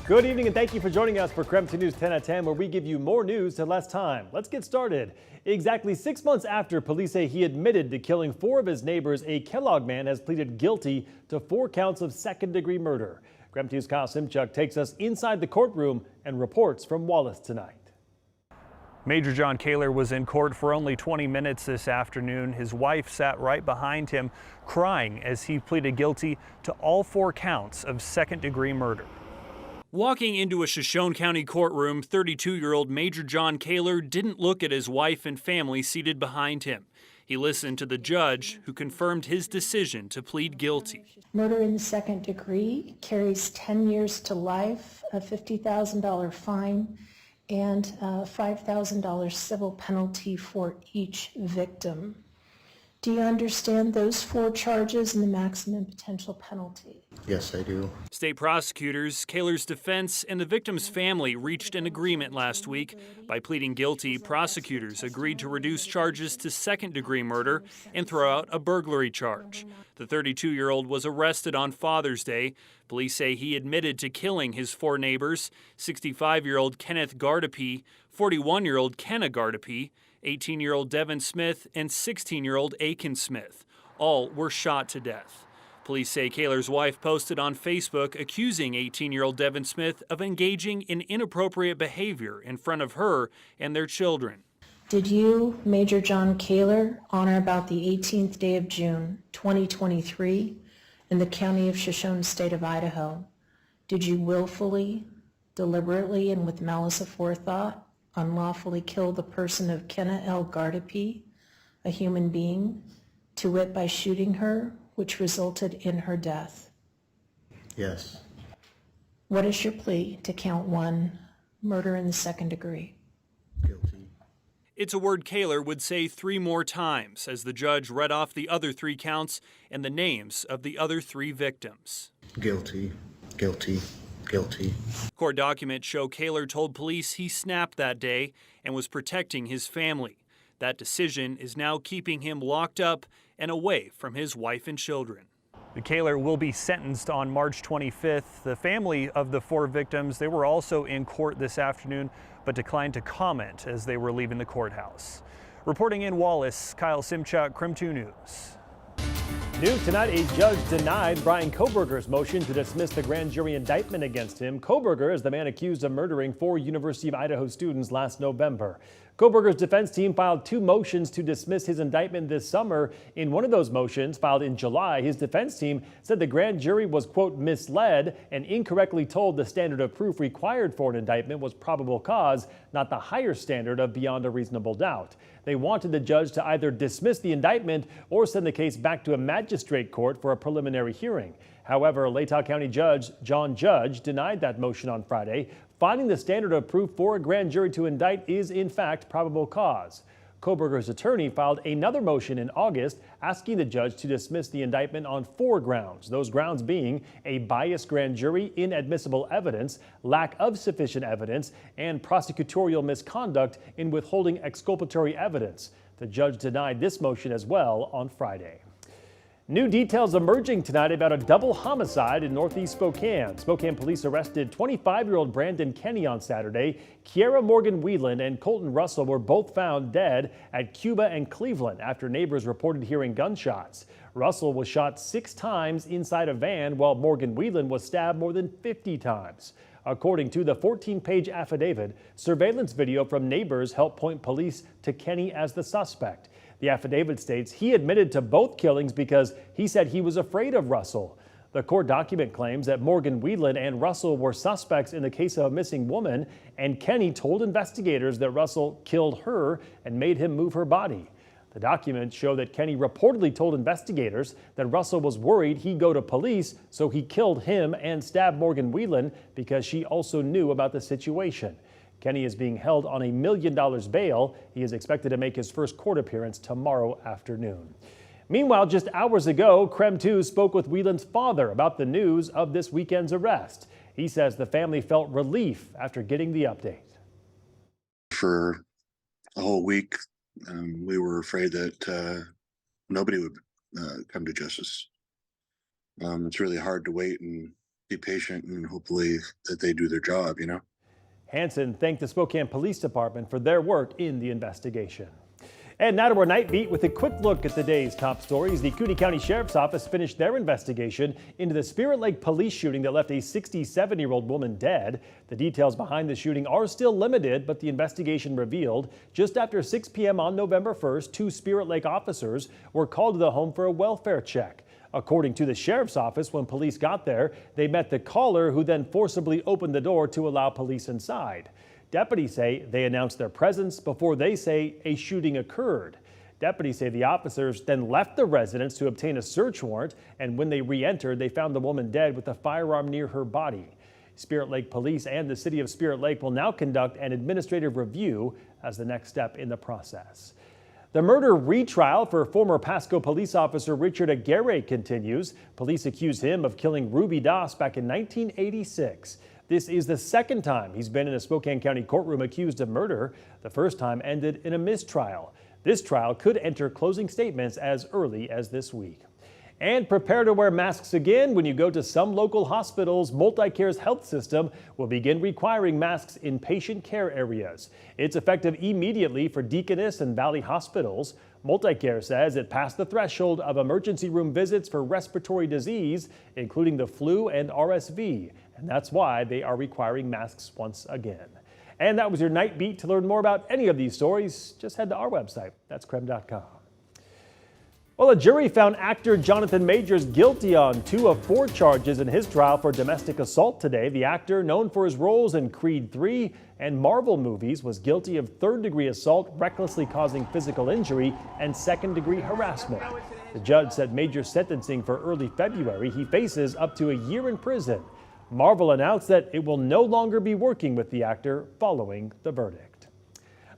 Good evening and thank you for joining us for KREM 2 News 10 at 10, where we give you more news in less time. Let's get started. Exactly 6 months after police say he admitted to killing 4 of his neighbors, a Kellogg man has pleaded guilty to 4 counts of second-degree murder. KREM 2's Kyle Simchuk takes us inside the courtroom and reports from Wallace tonight. Major John Kaylor was in court for only 20 minutes this afternoon. His wife sat right behind him, crying as he pleaded guilty to all 4 counts of second-degree murder. Walking into a Shoshone County courtroom, 32-year-old Major John Kaylor didn't look at his wife and family seated behind him. He listened to the judge, who confirmed his decision to plead guilty. Murder in the second degree carries 10 years to life, a $50,000 fine, and a $5,000 civil penalty for each victim. Do you understand those 4 charges and the maximum potential penalty? Yes, I do. State prosecutors, Kaylor's defense, and the victim's family reached an agreement last week. By pleading guilty, prosecutors agreed to reduce charges to second-degree murder and throw out a burglary charge. The 32-year-old was arrested on Father's Day. Police say he admitted to killing his 4 neighbors, 65-year-old Kenneth Gardepee, 41-year-old Kenna Gardepee, 18-year-old Devin Smith, and 16-year-old Aiken Smith. All were shot to death. Police say Kaylor's wife posted on Facebook accusing 18-year-old Devin Smith of engaging in inappropriate behavior in front of her and their children. Did you, Major John Kaylor, on or about the 18th day of June, 2023, in the county of Shoshone, state of Idaho, did you willfully, deliberately, and with malice aforethought unlawfully kill the person of Kenna L. Gardepee, a human being, to wit by shooting her, which resulted in her death? Yes. What is your plea to count 1, murder in the second degree? Guilty. It's a word Kaylor would say 3 more times as the judge read off the other 3 counts and the names of the other 3 victims. Guilty. Guilty. Guilty. Court documents show Kaylor told police he snapped that day and was protecting his family. That decision is now keeping him locked up and away from his wife and children. The Kaylor will be sentenced on March 25th. The family of the 4 victims, they were also in court this afternoon, but declined to comment as they were leaving the courthouse. Reporting in Wallace, Kyle Simchuk, KREM 2 News. New tonight, a judge denied Brian Kohberger's motion to dismiss the grand jury indictment against him. Kohberger is the man accused of murdering 4 University of Idaho students last November. Kohberger's defense team filed 2 motions to dismiss his indictment this summer. In one of those motions, filed in July, his defense team said the grand jury was, quote, misled and incorrectly told the standard of proof required for an indictment was probable cause, not the higher standard of beyond a reasonable doubt. They wanted the judge to either dismiss the indictment or send the case back to a magistrate court for a preliminary hearing. However, Latah County Judge John Judge denied that motion on Friday, finding the standard of proof for a grand jury to indict is in fact probable cause. Kohberger's attorney filed another motion in August asking the judge to dismiss the indictment on 4 grounds. Those grounds being a biased grand jury, inadmissible evidence, lack of sufficient evidence, and prosecutorial misconduct in withholding exculpatory evidence. The judge denied this motion as well on Friday. New details emerging tonight about a double homicide in northeast Spokane. Spokane police arrested 25-year-old Brandon Kenny on Saturday. Kiera Morgan Whelan and Colton Russell were both found dead at Cuba and Cleveland after neighbors reported hearing gunshots. Russell was shot 6 times inside a van, while Morgan Whelan was stabbed more than 50 times. According to the 14-page affidavit, surveillance video from neighbors helped point police to Kenny as the suspect. The affidavit states he admitted to both killings because he said he was afraid of Russell. The court document claims that Morgan Whelan and Russell were suspects in the case of a missing woman, and Kenny told investigators that Russell killed her and made him move her body. The documents show that Kenny reportedly told investigators that Russell was worried he'd go to police, so he killed him and stabbed Morgan Whelan because she also knew about the situation. Kenny is being held on $1 million bail. He is expected to make his first court appearance tomorrow afternoon. Meanwhile, just hours ago, KREM 2 spoke with Whelan's father about the news of this weekend's arrest. He says the family felt relief after getting the update. For a whole week, we were afraid that nobody would come to justice. It's really hard to wait and be patient and hopefully that they do their job, Hansen thanked the Spokane Police Department for their work in the investigation. And now to our night beat with a quick look at the day's top stories. The Cooney County Sheriff's Office finished their investigation into the Spirit Lake police shooting that left a 67-year-old woman dead. The details behind the shooting are still limited, but the investigation revealed just after 6 p.m. on November 1st, 2 Spirit Lake officers were called to the home for a welfare check. According to the sheriff's office, when police got there, they met the caller, who then forcibly opened the door to allow police inside. Deputies say they announced their presence before they say a shooting occurred. Deputies say the officers then left the residence to obtain a search warrant, and when they re-entered, they found the woman dead with a firearm near her body. Spirit Lake Police and the City of Spirit Lake will now conduct an administrative review as the next step in the process. The murder retrial for former Pasco police officer Richard Aguirre continues. Police accuse him of killing Ruby Doss back in 1986. This is the second time he's been in a Spokane County courtroom accused of murder. The first time ended in a mistrial. This trial could enter closing statements as early as this week. And prepare to wear masks again when you go to some local hospitals. MultiCare's health system will begin requiring masks in patient care areas. It's effective immediately for Deaconess and Valley hospitals. MultiCare says it passed the threshold of emergency room visits for respiratory disease, including the flu and RSV. And that's why they are requiring masks once again. And that was your Night Beat. To learn more about any of these stories, just head to our website. That's KREM.com. Well, a jury found actor Jonathan Majors guilty on 2 of 4 charges in his trial for domestic assault today. The actor, known for his roles in Creed 3 and Marvel movies, was guilty of 3rd-degree assault, recklessly causing physical injury, and 2nd-degree harassment. The judge set Majors' sentencing for early February. He faces up to a year in prison. Marvel announced that it will no longer be working with the actor following the verdict.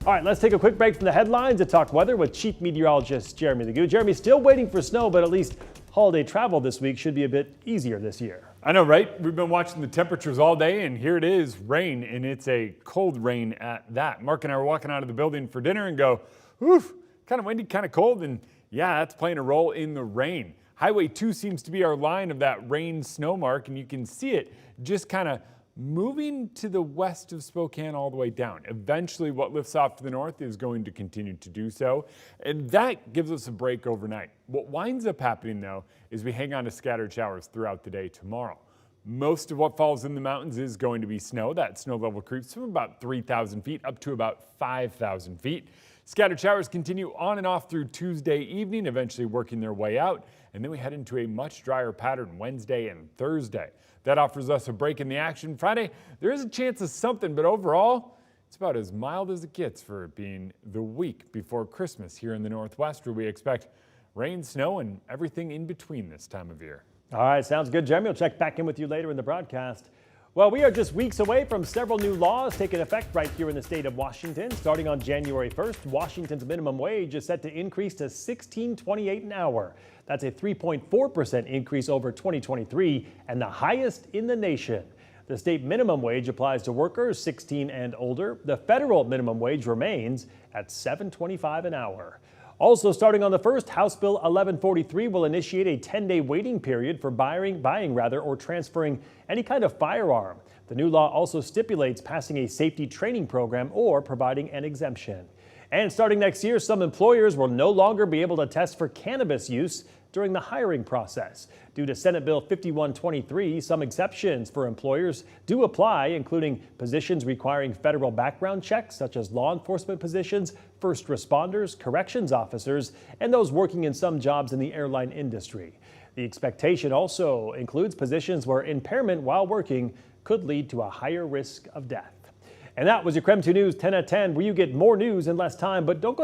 All right, let's take a quick break from the headlines to talk weather with Chief Meteorologist Jeremy Legoo. Jeremy, still waiting for snow, but at least holiday travel this week should be a bit easier this year. I know, right? We've been watching the temperatures all day, and here it is, rain, and it's a cold rain at that. Mark and I were walking out of the building for dinner and go, oof, kind of windy, kind of cold, and yeah, that's playing a role in the rain. Highway 2 seems to be our line of that rain snow mark, and you can see it just kind of moving to the west of Spokane all the way down. Eventually, what lifts off to the north is going to continue to do so, and that gives us a break overnight. What winds up happening, though, is we hang on to scattered showers throughout the day tomorrow. Most of what falls in the mountains is going to be snow. That snow level creeps from about 3,000 feet up to about 5,000 feet. Scattered showers continue on and off through Tuesday evening, eventually working their way out, and then we head into a much drier pattern Wednesday and Thursday. That offers us a break in the action. Friday, there is a chance of something, but overall, it's about as mild as it gets for it being the week before Christmas here in the Northwest, where we expect rain, snow, and everything in between this time of year. All right, sounds good, Jeremy. We'll check back in with you later in the broadcast. Well, we are just weeks away from several new laws taking effect right here in the state of Washington. Starting on January 1st, Washington's minimum wage is set to increase to $16.28 an hour. That's a 3.4% increase over 2023 and the highest in the nation. The state minimum wage applies to workers 16 and older. The federal minimum wage remains at $7.25 an hour. Also starting on the 1st, House Bill 1143 will initiate a 10-day waiting period for buying or transferring any kind of firearm. The new law also stipulates passing a safety training program or providing an exemption. And starting next year, some employers will no longer be able to test for cannabis use during the hiring process. Due to Senate Bill 5123, some exceptions for employers do apply, including positions requiring federal background checks, such as law enforcement positions, first responders, corrections officers, and those working in some jobs in the airline industry. The expectation also includes positions where impairment while working could lead to a higher risk of death. And that was your KREM 2 News 10 at 10, where you get more news in less time, but don't go